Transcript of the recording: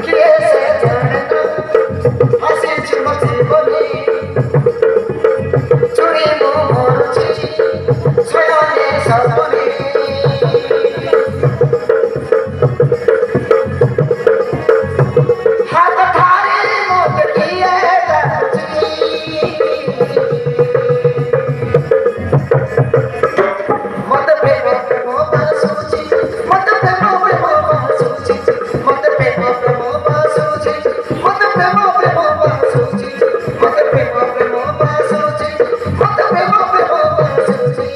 किए से जानना हसी चुमची बोली चुरी मोरुची सोयाने सपनी हाथ थारी मोत किए जाची मत प्रेम प्रेम बासूची मत प्रेम प्रेम बासूची मत प्रेम प्रेम बासूची मत प्रेम प्रेम बासूची मत प्रेम प्रेम बासूची मत प्रेम प्रेम बासूची